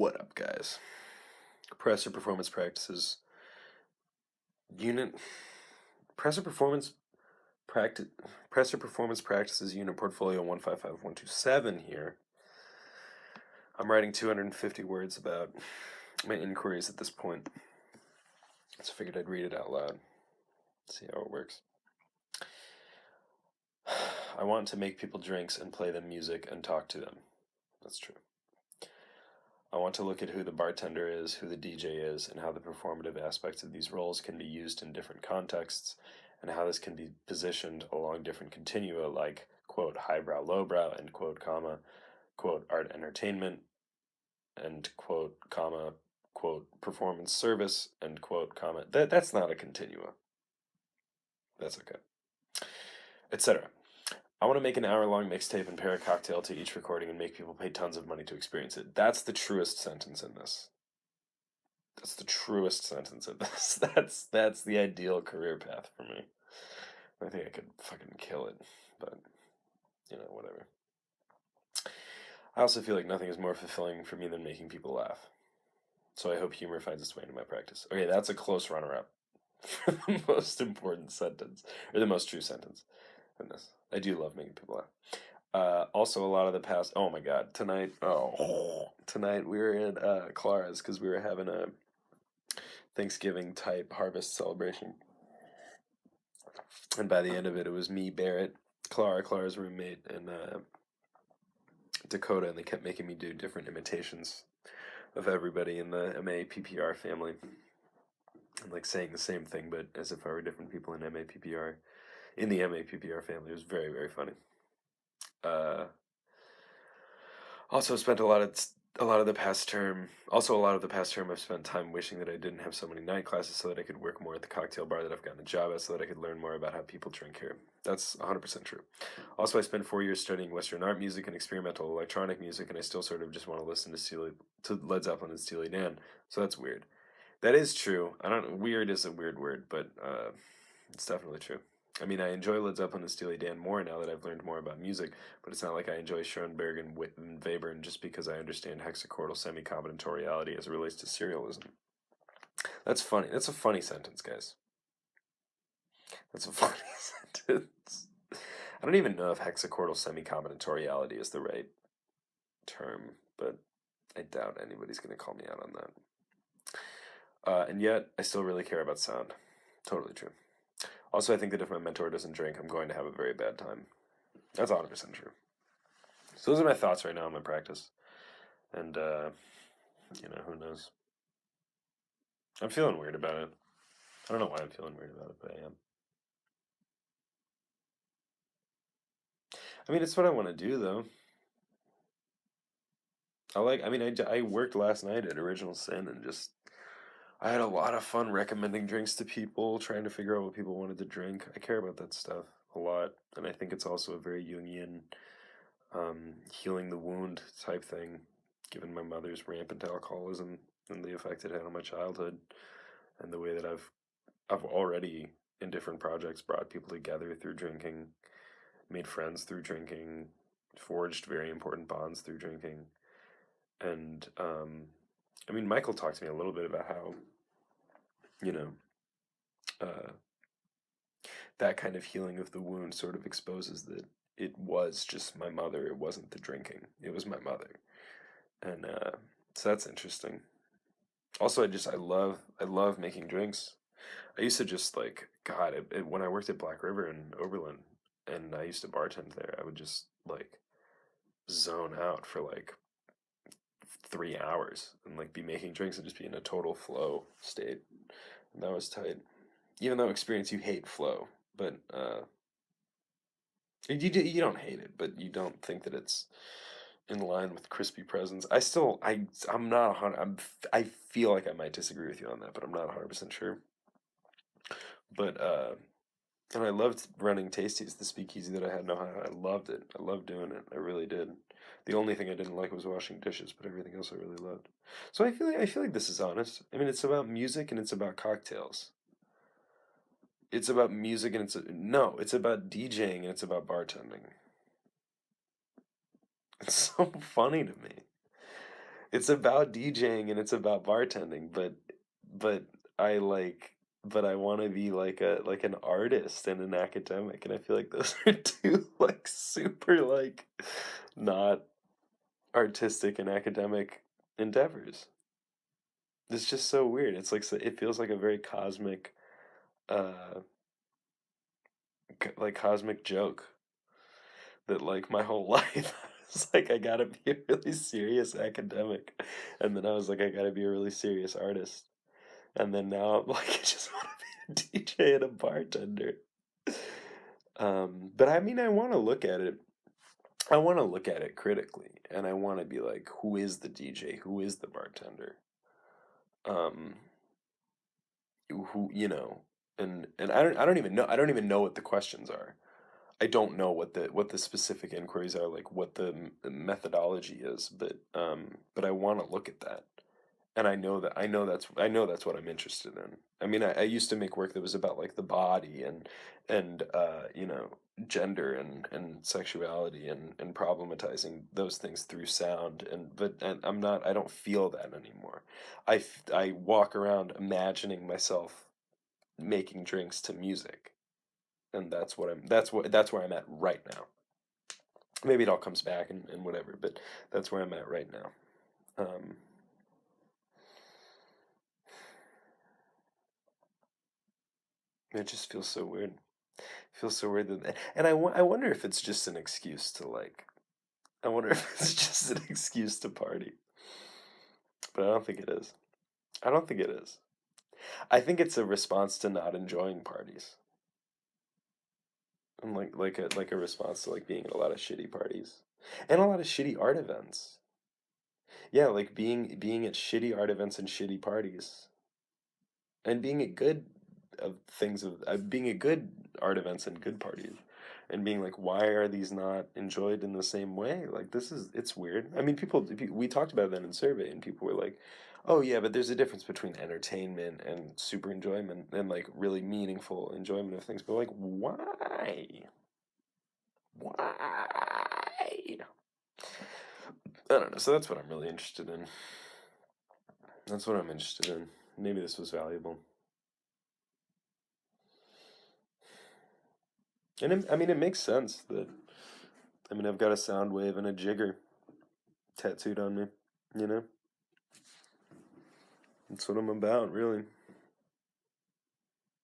What up, guys? Presser performance practices unit. Presser performance practice. Presser performance practices unit portfolio 155127 here. I'm writing 250 words about my inquiries at this point, so I figured I'd read it out loud. See how it works. I want to make people drinks and play them music and talk to them. That's true. I want to look at who the bartender is, who the DJ is, and how the performative aspects of these roles can be used in different contexts, and how this can be positioned along different continua like, quote, highbrow, lowbrow, end quote, comma, quote, art entertainment, end quote, comma, quote, performance service, end quote, comma. That's not a continua. That's okay. Etc. I want to make an hour-long mixtape and pair a cocktail to each recording and make people pay tons of money to experience it. That's the truest sentence in this. That's the truest sentence in this. That's the ideal career path for me. I think I could fucking kill it, but whatever. I also feel like nothing is more fulfilling for me than making people laugh. So I hope humor finds its way into my practice. Okay, that's a close runner-up for the most important sentence, or the most true sentence in this. I do love making people laugh. Also, a lot of the past. Oh my god, tonight we were in Clara's because we were having a Thanksgiving type harvest celebration, and by the end of it, it was me, Barrett, Clara's roommate, and Dakota, and they kept making me do different imitations of everybody in the MAPPR family, and like saying the same thing, but as if I were different people in MAPPR. In the MAPPR family, it was very, very funny. Also spent a lot of the past term. I've spent time wishing that I didn't have so many night classes, so that I could work more at the cocktail bar that I've gotten a job at, so that I could learn more about how people drink here. That's 100% true. Also, I spent 4 years studying Western art music and experimental electronic music, and I still sort of just want to listen to Led Zeppelin and Steely Dan. So that's weird. That is true. I don't. Weird is a weird word, but it's definitely true. I mean, I enjoy Led Zeppelin and Steely Dan more now that I've learned more about music, but it's not like I enjoy Schoenberg and Webern just because I understand hexachordal semi-combinatoriality as it relates to serialism. That's funny. That's a funny sentence, guys. That's a funny sentence. I don't even know if hexachordal semi-combinatoriality is the right term, but I doubt anybody's going to call me out on that. And yet, I still really care about sound. Totally true. Also, I think that if my mentor doesn't drink, I'm going to have a very bad time. That's 100% true. So those are my thoughts right now in my practice. And, who knows? I'm feeling weird about it. I don't know why I'm feeling weird about it, but I am. I mean, it's what I want to do, though. I worked last night at Original Sin and just, I had a lot of fun recommending drinks to people, trying to figure out what people wanted to drink. I care about that stuff a lot, and I think it's also a very Jungian, healing the wound type thing, given my mother's rampant alcoholism and the effect it had on my childhood, and the way that I've already in different projects brought people together through drinking, made friends through drinking, forged very important bonds through drinking, and I mean, Michael talked to me a little bit about how, you know, uh, that kind of healing of the wound sort of exposes that it was just my mother. It wasn't the drinking. It was my mother, and so that's interesting. Also, I love making drinks. I used to just like God when I worked at Black River in Oberlin, and I used to bartend there. I would just like zone out for like 3 hours and like be making drinks and just be in a total flow state. And that was tight. Even though experience you hate flow, but you don't hate it, but you don't think that it's in line with crispy presence. I'm not 100. I feel like I might disagree with you on that, but I'm not 100% sure. But and I loved running Tasties, the speakeasy that I had in Ohio. I loved it. I loved doing it. I really did. The only thing I didn't like was washing dishes, but everything else I really loved. So I feel like this is honest. I mean, it's about music and it's about cocktails. It's about music and it's about DJing and it's about bartending. It's so funny to me. It's about DJing and it's about bartending, but I like but I want to be like an artist and an academic, and I feel like those are two like super like not artistic and academic endeavors. It's just so weird. It's like it feels like a very cosmic uh like cosmic joke that like my whole life I was like I gotta be a really serious academic, and then I was like I gotta be a really serious artist, and then now I'm like I just want to be a DJ and a bartender. But I mean I want to look at it. I want to look at it critically, and I want to be like, who is the DJ? Who is the bartender? Um, who and I don't even know what the questions are. I don't know what the specific inquiries are, like what the methodology is, but I want to look at that, and I know that's what I'm interested in. I mean, I used to make work that was about like the body and gender and sexuality and problematizing those things through sound, and I don't feel that anymore. I walk around imagining myself making drinks to music, and that's where I'm at right now. Maybe it all comes back and whatever, but that's where I'm at right now. Um, it just feels so weird. It feels so weird and I wonder if it's just an excuse to like. I wonder if it's just an excuse to party, but I don't think it is. I don't think it is. I think it's a response to not enjoying parties, and like a response to like being at a lot of shitty parties and a lot of shitty art events. Yeah, like being at shitty art events and shitty parties, and being at good of things of being at good art events and good parties, and being like, why are these not enjoyed in the same way? Like it's weird. I mean, we talked about that in survey, and people were like, oh yeah, but there's a difference between entertainment and super enjoyment and like really meaningful enjoyment of things. But like, why? I don't know. So that's what I'm really interested in. That's what I'm interested in. Maybe this was valuable. And I mean, it makes sense that, I mean, I've got a sound wave and a jigger tattooed on me, you know? That's what I'm about, really.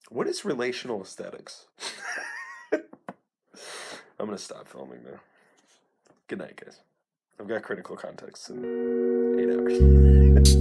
What is relational aesthetics? I'm gonna stop filming now. Good night, guys. I've got critical context in 8 hours.